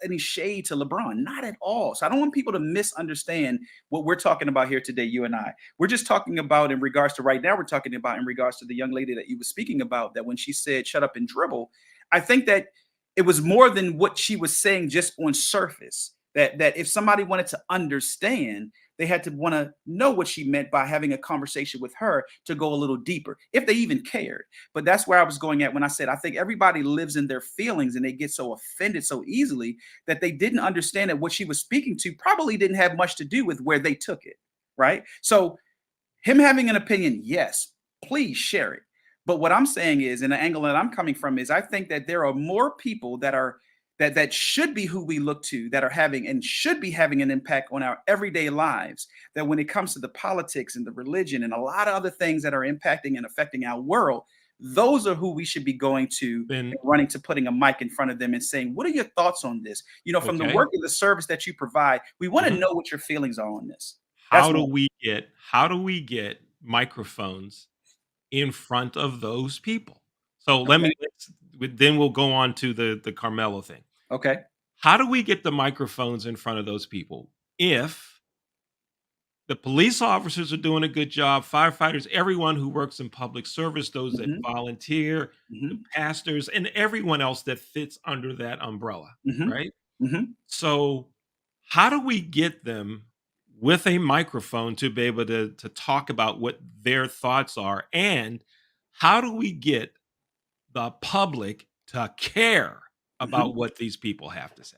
any shade to LeBron, not at all. So I don't want people to misunderstand what we're talking about here today, you and I. We're just talking about in regards to right now, we're talking about in regards to the young lady that you were speaking about, that when she said shut up and dribble, I think that it was more than what she was saying just on surface. That if somebody wanted to understand, they had to want to know what she meant by having a conversation with her to go a little deeper, if they even cared. But that's where I was going at when I said I think everybody lives in their feelings and they get so offended so easily that they didn't understand that what she was speaking to probably didn't have much to do with where they took it. Right. So him having an opinion, yes, please share it. But what I'm saying is, and the angle that I'm coming from is, I think that there are more people that should be who we look to, that are having and should be having an impact on our everyday lives. That when it comes to the politics and the religion and a lot of other things that are impacting and affecting our world, those are who we should be going to Then and running to, putting a mic in front of them and saying, "What are your thoughts on this?" From the okay. work and the service that you provide, we want to Mhm. know what your feelings are on this. That's How do one. we get microphones in front of those people? So Okay. then we'll go on to the Carmelo thing. Okay. How do we get the microphones in front of those people if the police officers are doing a good job, firefighters, everyone who works in public service, those that Mhm, volunteer, the mhm, pastors, and everyone else that fits under that umbrella, mhm, right? mhm. So, how do we get them with a microphone to be able to talk about what their thoughts are? And how do we get the public to care Mhm. about what these people have to say?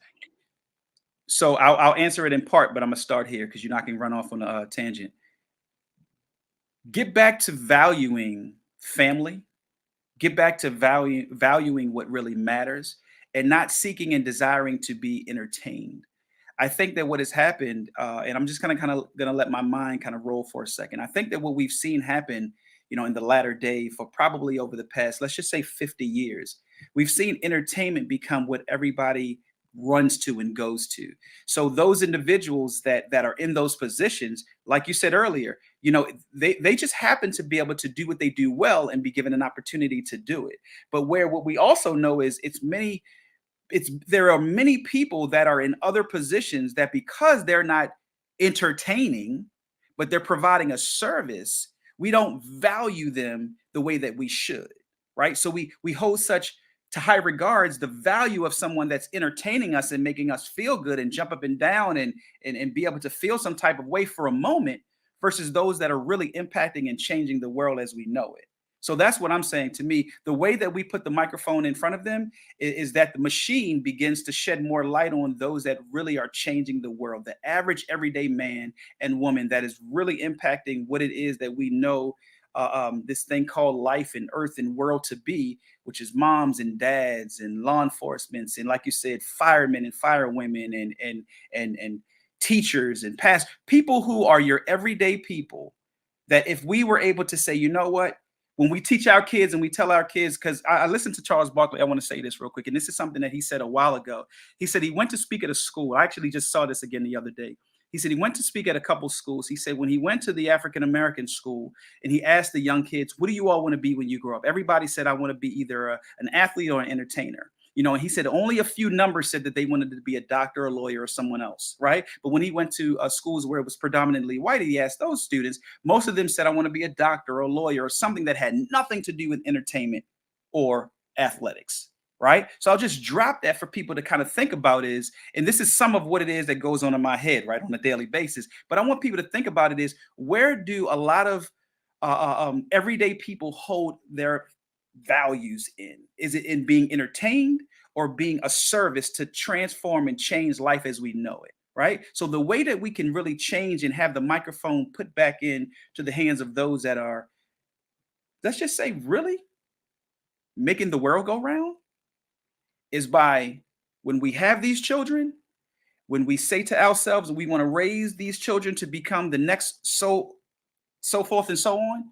So I'll answer it in part, but I'm gonna start here because you're not gonna run off on a tangent. Get back to valuing family. Get back to valuing what really matters, and not seeking and desiring to be entertained. I think that what has happened, and I'm just kind of gonna let my mind kind of roll for a second. I think that what we've seen happen, in the latter day for probably over the past, let's just say 50 years, we've seen entertainment become what everybody runs to and goes to. So those individuals that are in those positions, like you said earlier, they just happen to be able to do what they do well and be given an opportunity to do it. But where what we also know is there are many people that are in other positions that, because they're not entertaining, but they're providing a service, we don't value them the way that we should, right? So we hold such to high regards the value of someone that's entertaining us and making us feel good and jump up and down and be able to feel some type of way for a moment, versus those that are really impacting and changing the world as we know it. So that's what I'm saying. To me, the way that we put the microphone in front of them is that the machine begins to shed more light on those that really are changing the world, the average everyday man and woman that is really impacting what it is that we know, this thing called life and earth and world to be, which is moms and dads and law enforcement, and like you said, firemen and firewomen and teachers and past people who are your everyday people. That if we were able to say, you know what, when we teach our kids and we tell our kids, because I listened to Charles Barkley, I want to say this real quick, and this is something that he said a while ago. He said he went to speak at a school. I actually just saw this again the other day. He said he went to speak at a couple schools. He said when he went to the African American school and he asked the young kids, "What do you all want to be when you grow up?" Everybody said, "I want to be either an athlete or an entertainer." And he said only a few numbers said that they wanted to be a doctor, a lawyer, or someone else, right? But when he went to schools where it was predominantly white, he asked those students, most of them said, "I want to be a doctor or a lawyer or something that had nothing to do with entertainment or athletics." Right. So I'll just drop that for people to kind of think about and this is some of what it is that goes on in my head, right, on a daily basis. But I want people to think about it is, where do a lot of everyday people hold their values in? Is it in being entertained or being a service to transform and change life as we know it? Right. So the way that we can really change and have the microphone put back in to the hands of those that are let's just say, really making the world go round is by when we have these children, when we say to ourselves we want to raise these children to become the next so forth and so on,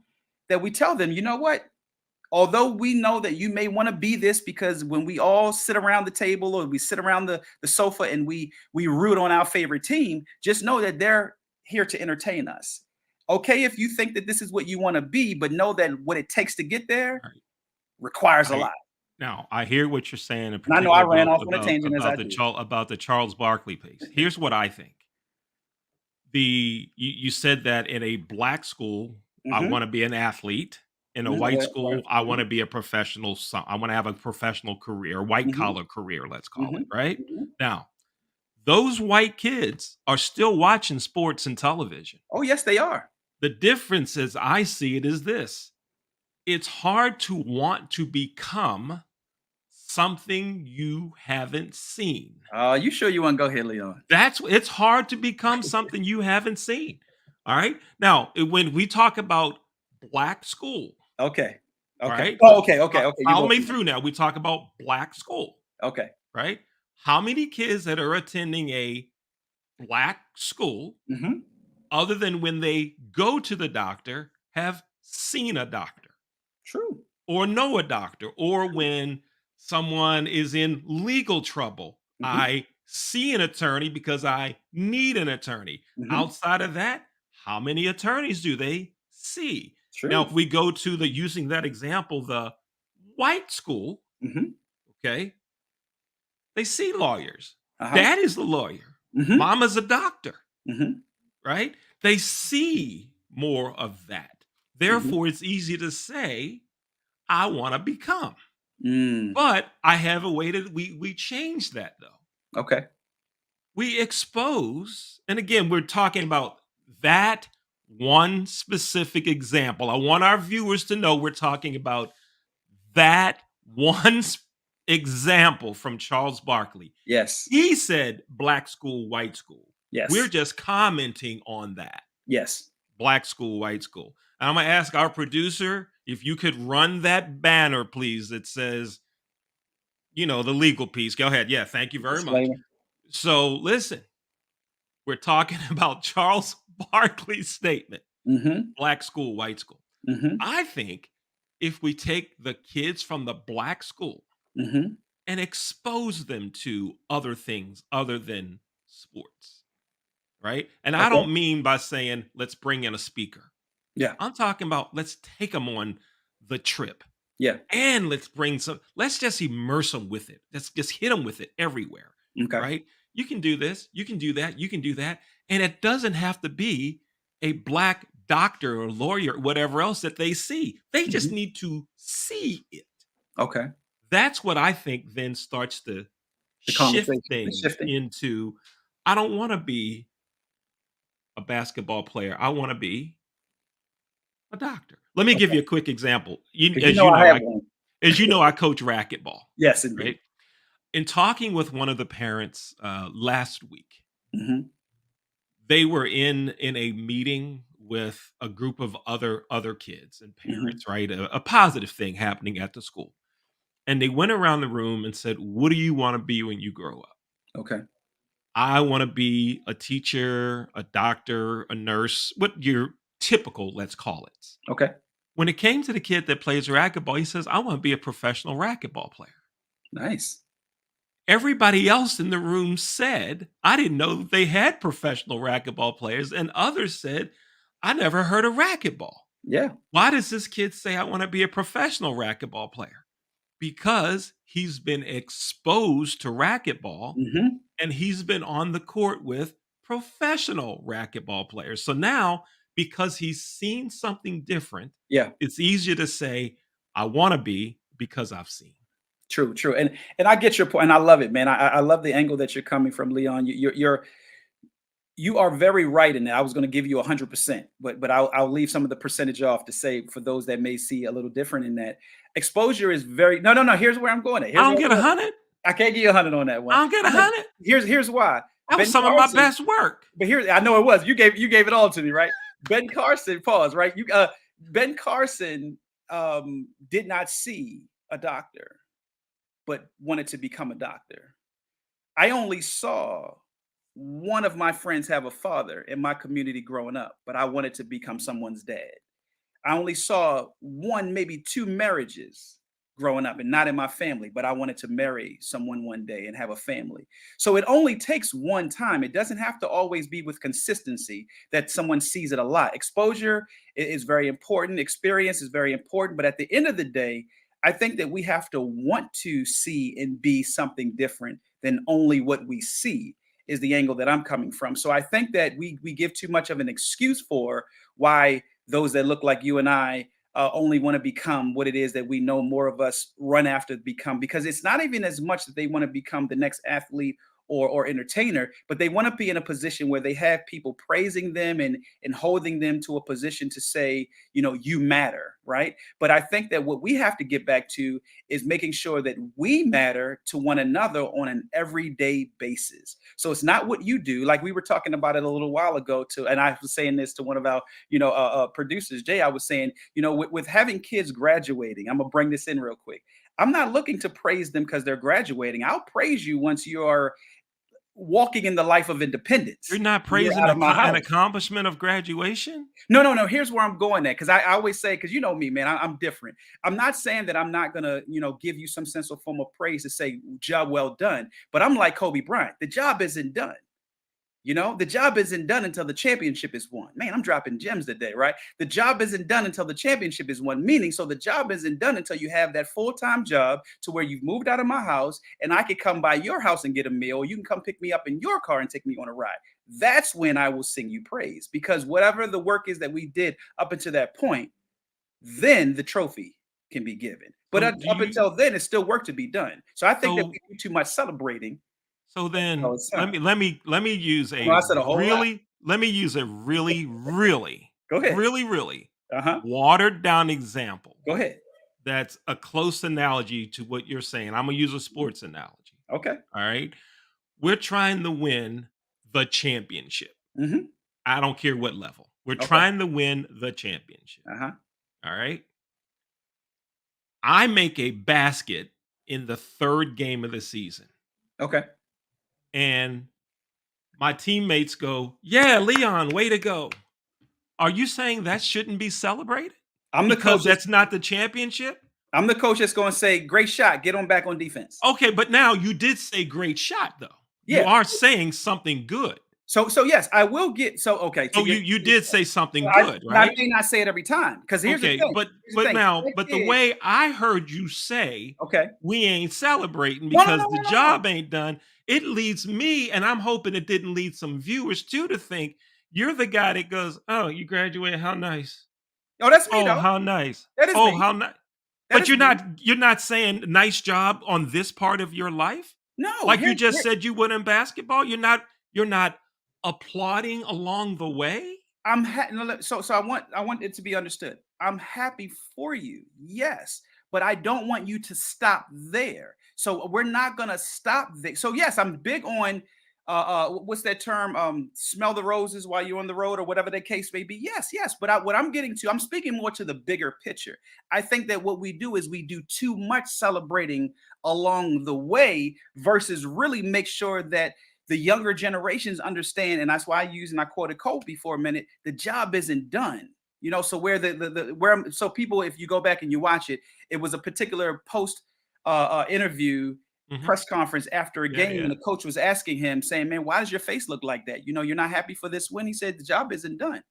that we tell them, you know what? Although we know that you may want to be this, because when we all sit around the table or we sit around the sofa and we root on our favorite team, just know that they're here to entertain us. Okay, if you think that this is what you want to be, but know that what it takes to get there Right. requires a lot. Now, I hear what you're saying, in And I know I particular ran off on a tangent as I do. about the Charles Barkley piece. Here's what I think. You said that in a black school, I Mhm, want to be an athlete. In a mhm, white or school, I want to be a professional. I want to have a professional career, white mhm, collar career, let's call it. mhm, Right mhm. now, those white kids are still watching sports and television. Oh, yes, they are. The difference, as I see it, is this: it's hard to want to become something you haven't seen. You sure you want to go here, Leon? It's hard to become something you haven't seen. All right. Now, when we talk about black school, Okay. all Okay. right, Oh, okay. Okay. Okay. You follow go me from there. through now. We talk about black school, Okay. right? How many kids that are attending a black school, Hmm. other than when they go to the doctor, have seen a doctor True. or know a doctor, or when someone is in legal trouble, Hmm. I see an attorney because I need an attorney. Hmm. Outside of that, how many attorneys do they see? Now, True. if we go to the using that example, the white school, Hmm. okay, they see lawyers. Uh-huh. Dad is a lawyer, Hmm. mama's a doctor, Hmm. right? They see more of that. Hmm. Therefore, it's easy to say, I want to become. Mm. But I have a way to we change that though. Okay. We expose, and again, we're talking about that one specific example. I want our viewers to know we're talking about that one example from Charles Barkley. Yes. He said black school, white school. We're Yes. just commenting on that. Yes. Black school, white school. And I'm gonna ask our producer if you could run that banner, please, that says, the legal piece. Go ahead. Yeah, thank you very much. Disclaimer. So listen, we're talking about Charles Barkley's statement, Hmm. black school, white school. Hmm. I think if we take the kids from the black school Hmm. and expose them to other things other than sports, right? And I Okay. don't mean by saying, let's bring in a speaker. Yeah. I'm talking about let's take them on the trip. Yeah. And let's just immerse them with it. Let's just hit them with it everywhere, Okay. right? You can do this, you can do that, you can do that. And it doesn't have to be a black doctor or lawyer or whatever else that they see. They just Hmm. need to see it. Okay. That's what I think then starts to The shift conversation is things shifting. into, I don't want to be a basketball player. I want to be a doctor. Let me give Okay. you a quick example. You, Because you as know you I know, have I one. as you know, I coach racquetball, Yes, indeed. right? In talking with one of the parents last week, Hmm. they were in a meeting with a group of other kids and Hmm. parents, right? A positive thing happening at the school, and they went around the room and said, "What do you want to be when you grow up?" Okay. I want to be a teacher, a doctor, a nurse. What your typical, let's call it. Okay. When it came to the kid that plays racquetball, he says, "I want to be a professional racquetball player." Nice. Everybody else in the room said, I didn't know that they had professional racquetball players. And others said, I never heard of racquetball. Yeah. Why does this kid say, I want to be a professional racquetball player? Because he's been exposed to racquetball Hmm. and he's been on the court with professional racquetball players. So now, because he's seen something different, Yeah. it's easier to say, I want to be because I've seen. True. True. And I get your point, and I love it, man. I love the angle that you're coming from, Leon. You are very right in that. I was going to give you 100%, but I'll leave some of the percentage off to say for those that may see a little different in that. Exposure is very no. Here's where I'm going at. I Here's don't where get I'm going. 100. I can't give you 100 on that one. I don't get I'm gonna- 100. Here's why. That was Ben some of my Carson, best work. but here I know it was. You gave it all to me, right? Ben Carson, pause, right? Ben Carson did not see a doctor, but wanted to become a doctor. I only saw one of my friends have a father in my community growing up, but I wanted to become someone's dad. I only saw one, maybe two marriages growing up and not in my family, but I wanted to marry someone one day and have a family. So it only takes one time. It doesn't have to always be with consistency that someone sees it a lot. Exposure is very important, experience is very important, but at the end of the day, I think that we have to want to see and be something different than only what we see is the angle that I'm coming from. So I think that we give too much of an excuse for why those that look like you and I only want to become what it is that we know more of us run after to become, because it's not even as much that they want to become the next athlete or entertainer, but they want to be in a position where they have people praising them and holding them to a position to say, you know, you matter, right? But I think that what we have to get back to is making sure that we matter to one another on an everyday basis. So it's not what you do, like we were talking about it a little while ago to, and I was saying this to one of our, producers, Jay. I was saying, with having kids graduating, I'm gonna bring this in real quick. I'm not looking to praise them because they're graduating. I'll praise you once you are walking in the life of independence. You're not You're praising out of my an house. accomplishment of graduation? No, no, no. Here's where I'm going at, because I always say, because you know me, man, I'm different. I'm not saying that I'm not gonna, give you some sense of form of praise to say job well done, but I'm like Kobe Bryant. The job isn't done. The job isn't done until the championship is won. Man, I'm dropping gems today, right? The job isn't done until the championship is won, meaning so the job isn't done until you have that full-time job to where you've moved out of my house and I could come by your house and get a meal, or you can come pick me up in your car and take me on a ride. That's when I will sing you praise, because whatever the work is that we did up until that point, then the trophy can be given. But So up do you until then, it's still work to be done. So I think that so we do too much celebrating. so Oh, then it's let time. me let me let me use I know I said a whole lot. really, really, Go ahead. really, really Uh-huh. watered down example Go ahead. that's a close analogy to what you're saying. I'm gonna use a sports analogy. Okay. All right. We're trying to win the championship. Mhm. I don't care what level. We're Okay. trying to win the championship. Uh-huh. All right. I make a basket in the third game of the season, Okay. and my teammates go, "Yeah, Leon, way to go." Are you saying that shouldn't be celebrated I'm the coach because that's that's not the championship? I'm the coach that's going to say, "Great shot. Get on back on defense." Okay, but now you did say great shot though. You Yeah. are saying something good. So yes, I will get so okay. So you To your did say so something I good, now I right? may not say it every time, because here's the Okay, thing. but Here's the but thing. now That but the kid, way I heard you say okay. we ain't celebrating No, no, because no, the no, no, no. job ain't done, it leads me, and I'm hoping it didn't lead some viewers too to think you're the guy that goes, "Oh, you graduated, how nice. Oh, that's me Oh, though. how nice. That is Oh, me. how nice." That But is me. you're not saying nice job on this part of your life? No, Like you here, just here said you would in basketball? You're not applauding along the way? no, so I want it to be understood. I'm happy for you, yes, but I don't want you to stop there. So we're not gonna stop there. So yes, I'm big on what's that term? Smell the roses while you're on the road, or whatever the case may be. Yes, yes. But what I'm getting to, I'm speaking more to the bigger picture. I think that what we do is we do too much celebrating along the way versus really make sure that the younger generations understand, and that's why I use and I quoted Kobe for a minute. The job isn't done. So where so people, if you go back and you watch it, it was a particular post interview Mhm. press conference after a Yeah, game, and yeah. the coach was asking him, saying, "Man, why does your face look like that? You're not happy for this win." He said, "The job isn't done.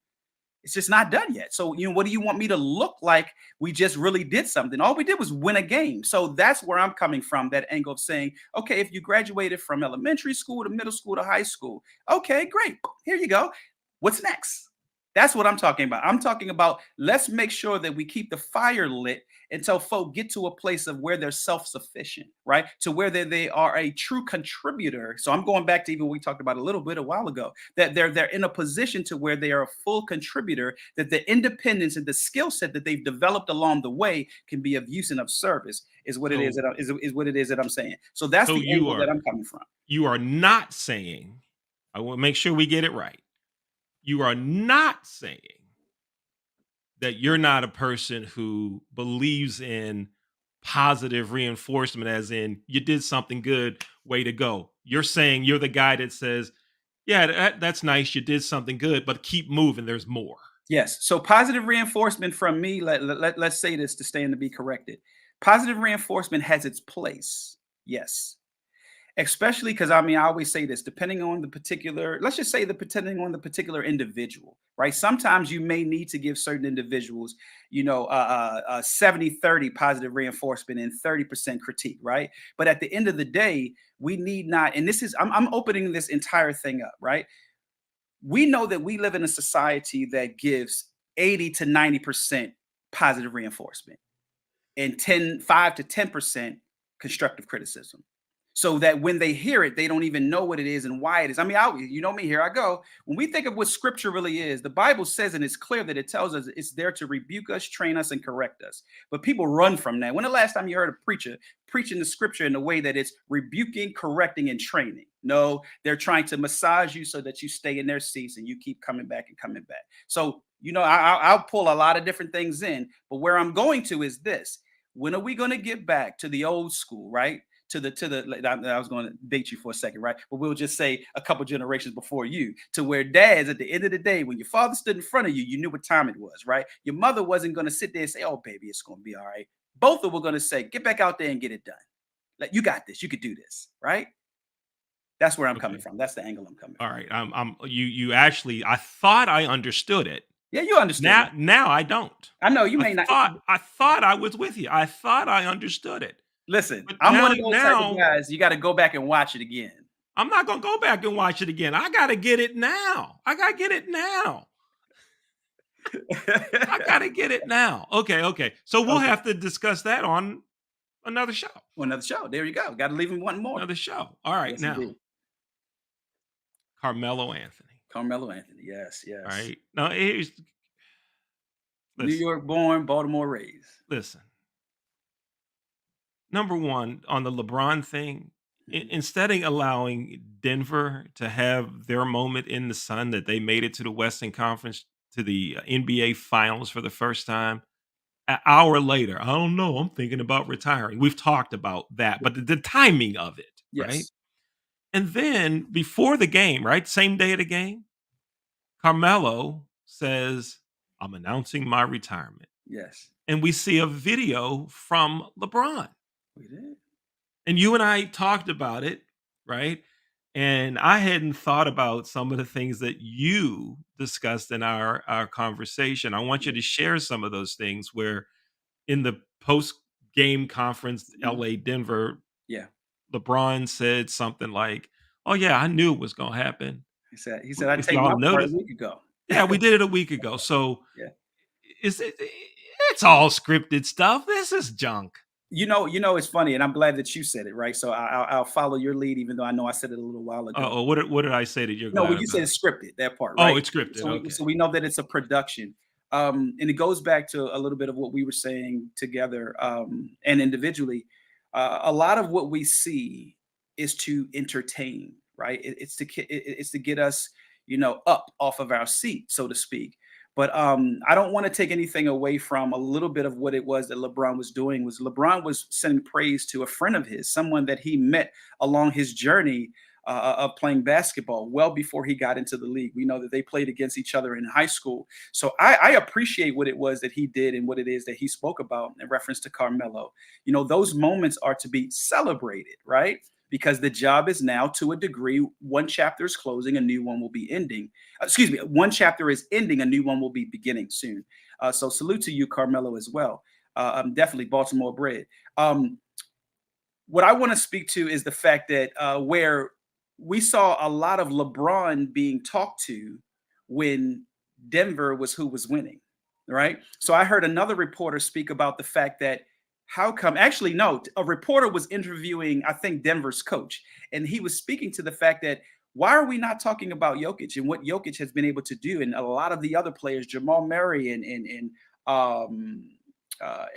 It's just not done yet. So, what do you want me to look like? We just really did something. All we did was win a game." So that's where I'm coming from, that angle of saying, okay, if you graduated from elementary school to middle school to high school, okay, great. Here you go. What's next? That's what I'm talking about. I'm talking about, let's make sure that we keep the fire lit until folk get to a place of where they're self-sufficient, right? To where they are a true contributor. So I'm going back to even what we talked about a little bit a while ago, that they're in a position to where they are a full contributor, that the independence and the skill set that they've developed along the way can be of use and of service, is what it is So is what it is that I'm saying. So that's so the angle that I'm coming from. you are not saying, I will make sure we get it right. You are not saying that you're not a person who believes in positive reinforcement, as in you did something good, way to go. You're saying you're the guy that says, yeah, that's nice, you did something good, but keep moving. There's more. Yes. So positive reinforcement from me, let's say this to stand to be corrected. Positive reinforcement has its place. Yes. Especially because I mean, I always say this, depending on the particular, let's just say depending on the particular individual, right? Sometimes you may need to give certain individuals, 70-30 positive reinforcement and 30% critique, right? But at the end of the day, we need not, and this is, I'm opening this entire thing up, right? We know that we live in a society that gives 80 to 90% positive reinforcement and 5 to 10% constructive criticism. So that when they hear it, they don't even know what it is and why it is. I mean, you know me, here I go. When we think of what scripture really is, the Bible says, and it's clear that it tells us it's there to rebuke us, train us, and correct us. But people run from that. When the last time you heard a preacher preaching the scripture in a way that it's rebuking, correcting, and training? No, they're trying to massage you so that you stay in their seats and you keep coming back and coming back. So, I'll pull a lot of different things in, but where I'm going to is this. When are we going to get back to the old school, right? I was going to date you for a second, right? But we'll just say a couple generations before you, to where dads, at the end of the day, when your father stood in front of you, you knew what time it was, right? Your mother wasn't going to sit there and say, oh, baby, it's going to be all right. Both of them were going to say, get back out there and get it done. Like, you got this. You could do this, right? That's where I'm coming from. That's the angle I'm coming from. All right. You actually, I thought I understood it. Yeah, you understand. Now I don't. I know you may not. I thought I was with you. I thought I understood it. Listen, But I'm now- one of those type now- of guys. You got to go back and watch it again. I'm not gonna go back and watch it again. I gotta get it now. I gotta get it now. Okay. So we'll Okay. have to discuss that on another show. Another show. There you go. Got to leave him wanting more. Another show. All right, Yes, now indeed. Carmelo Anthony. Carmelo Anthony. Yes. All right. Now here's New listen, York born, Baltimore raised. listen. Number one, on the LeBron thing, instead of allowing Denver to have their moment in the sun, that they made it to the Western Conference, to the NBA Finals for the first time, an hour later, I don't know, I'm thinking about retiring. We've talked about that, but the timing of it, right? Yes. And then before the game, right, same day of the game, Carmelo says, I'm announcing my retirement. Yes. And we see a video from LeBron. We did. And you and I talked about it, right? And I hadn't thought about some of the things that you discussed in our conversation. I want you to share some of those things where in the post-game conference, LA, Denver, Yeah. LeBron said something like, oh yeah, I knew it was going to happen. He said, I If take y'all my part a noticed- week ago. Yeah, we did it a week ago. So Yeah. it's all scripted stuff. This is junk. It's funny, and I'm glad that you said it, right? So I'll follow your lead, even though I know I said it a little while ago. Oh, what did I say that you're No, glad when you said about? it's scripted, that part, Oh, right? it's scripted. So, Okay. so we know that it's a production. And it goes back to a little bit of what we were saying together and individually. A lot of what we see is to entertain, right? It's to get us, up off of our seat, so to speak. But I don't want to take anything away from a little bit of what it was that LeBron was doing. LeBron was sending praise to a friend of his, someone that he met along his journey of playing basketball well before he got into the league. We know that they played against each other in high school. So I appreciate what it was that he did and what it is that he spoke about in reference to Carmelo. Those moments are to be celebrated, right? Because the job is now, to a degree, one chapter is closing, a new one will be ending. One chapter is ending, a new one will be beginning soon. So salute to you, Carmelo, as well. Definitely Baltimore bred. What I want to speak to is the fact that where we saw a lot of LeBron being talked to when Denver was who was winning, right? So I heard another reporter speak about the fact that how come, actually, no, a reporter was interviewing, I think, Denver's coach, and he was speaking to the fact that why are we not talking about Jokic and what Jokic has been able to do, and a lot of the other players, Jamal Murray and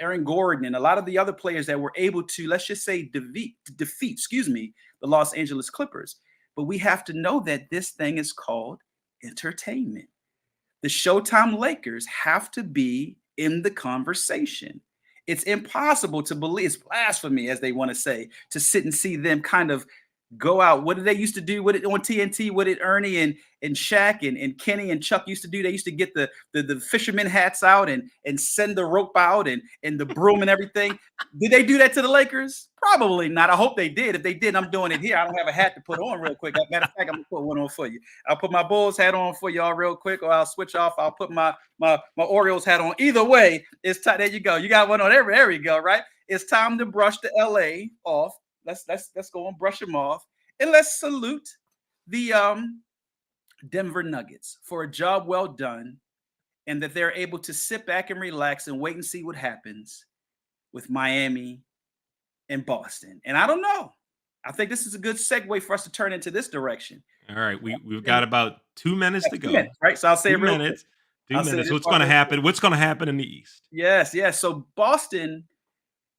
Aaron Gordon, and a lot of the other players that were able to, let's just say, defeat, the Los Angeles Clippers. But we have to know that this thing is called entertainment. the Showtime Lakers have to be in the conversation. It's impossible to believe, it's blasphemy, as they want to say, to sit and see them kind of go out. What did they used to do? What did on TNT? What did Ernie and Shaq and Kenny and Chuck used to do? They used to get the fisherman hats out and send the rope out and the broom and everything. Did they do that to the Lakers? Probably not. I hope they did. If they did, I'm doing it here. I don't have a hat to put on real quick. Matter of fact, I'm gonna put one on for you. I'll put my Bulls hat on for y'all real quick, or I'll switch off. I'll put my Orioles hat on. Either way, it's time. There you go. You got one on. There we go. Right. It's time to brush the LA off. Let's go and brush them off, and let's salute the Denver Nuggets for a job well done, and that they're able to sit back and relax and wait and see what happens with Miami and Boston. And I don't know. I think this is a good segue for us to turn into this direction. All right, we've got about 2 minutes to go. 2 minutes, right? So I'll say it real quick. 2 minutes. What's going to happen? What's going to happen in the East? Yes. So Boston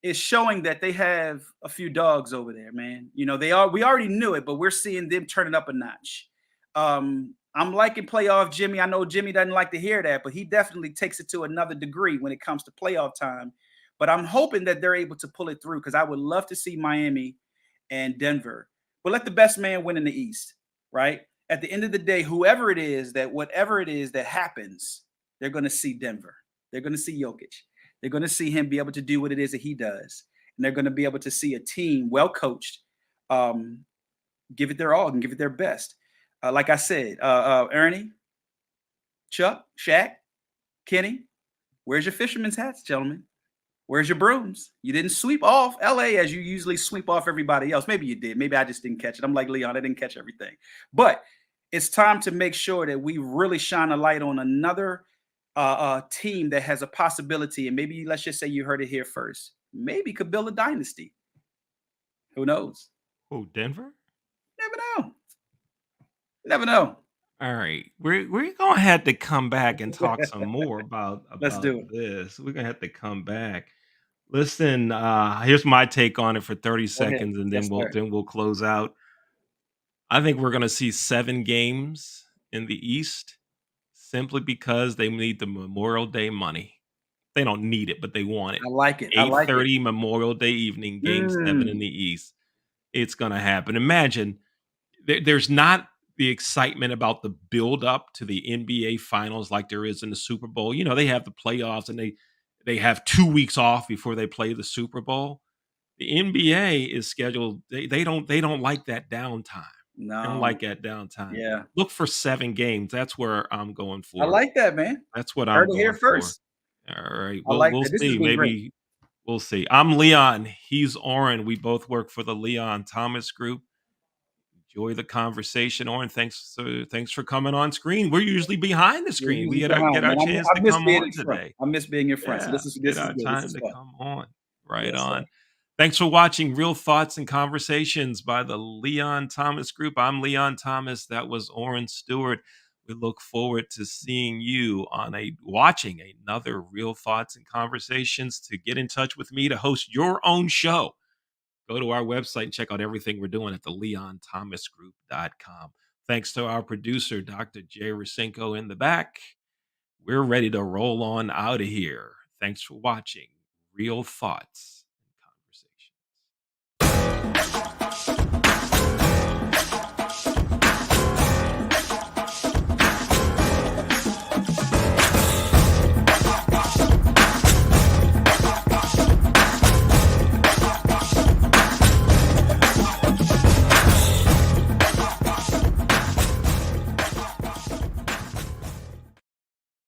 is showing that they have a few dogs over there, man. You know, we already knew it, but we're seeing them turn it up a notch. I'm liking playoff Jimmy. I know Jimmy doesn't like to hear that, but he definitely takes it to another degree when it comes to playoff time. But I'm hoping that they're able to pull it through, because I would love to see Miami and Denver. But let the best man win in the East, right? At the end of the day, whatever it is that happens, they're going to see Denver. They're going to see Jokic. They're going to see him be able to do what it is that he does. And they're going to be able to see a team well coached, give it their all and give it their best. Like I said, Ernie, Chuck, Shaq, Kenny, where's your fisherman's hats, gentlemen? Where's your brooms? You didn't sweep off LA as you usually sweep off everybody else. Maybe you did. Maybe I just didn't catch it. I'm like Leon, I didn't catch everything. But it's time to make sure that we really shine a light on another team that has a possibility. And maybe, let's just say you heard it here first, maybe could build a dynasty. Who knows? Oh, Denver? Never know. All right, we're gonna have to come back and talk some more about Let's do it. this. We're gonna have to come back. Listen, here's my take on it for 30 seconds, and then Yes, sir. we'll close out. I think we're gonna see 7 games in the East, simply because they need the Memorial Day money. They don't need it, but they want it. I like it. 8:30 Memorial Day evening, Game 7 in the East. It's gonna happen. Imagine there's not the excitement about the build up to the NBA finals like there is in the Super Bowl. You know, they have the playoffs and they have 2 weeks off before they play the Super Bowl. The NBA is scheduled, they don't like that downtime. They don't No. like that downtime. Yeah. Look for 7 games. That's where I'm going for. I like that, man. That's what I'm Heard it going here for. first. All right. I like We'll that. This has see. been great. Maybe we'll see. I'm Leon. He's Oren. We both work for the Leon Thomas Group. Enjoy the conversation, Oren. Thanks for coming on screen. We're usually behind the screen. We get our chance to come on today. I miss being in front. So Yeah, this is get our good. time This is to fun. come on. Right Yes, on. sir. Thanks for watching Real Thoughts and Conversations by the Leon Thomas Group. I'm Leon Thomas. That was Oren Stewart. We look forward to seeing you watching another Real Thoughts and Conversations. To get in touch with me to host your own show, go to our website and check out everything we're doing at the leonthomasgroup.com. Thanks to our producer, Dr. Jay Rasenko, in the back. We're ready to roll on out of here. Thanks for watching Real Thoughts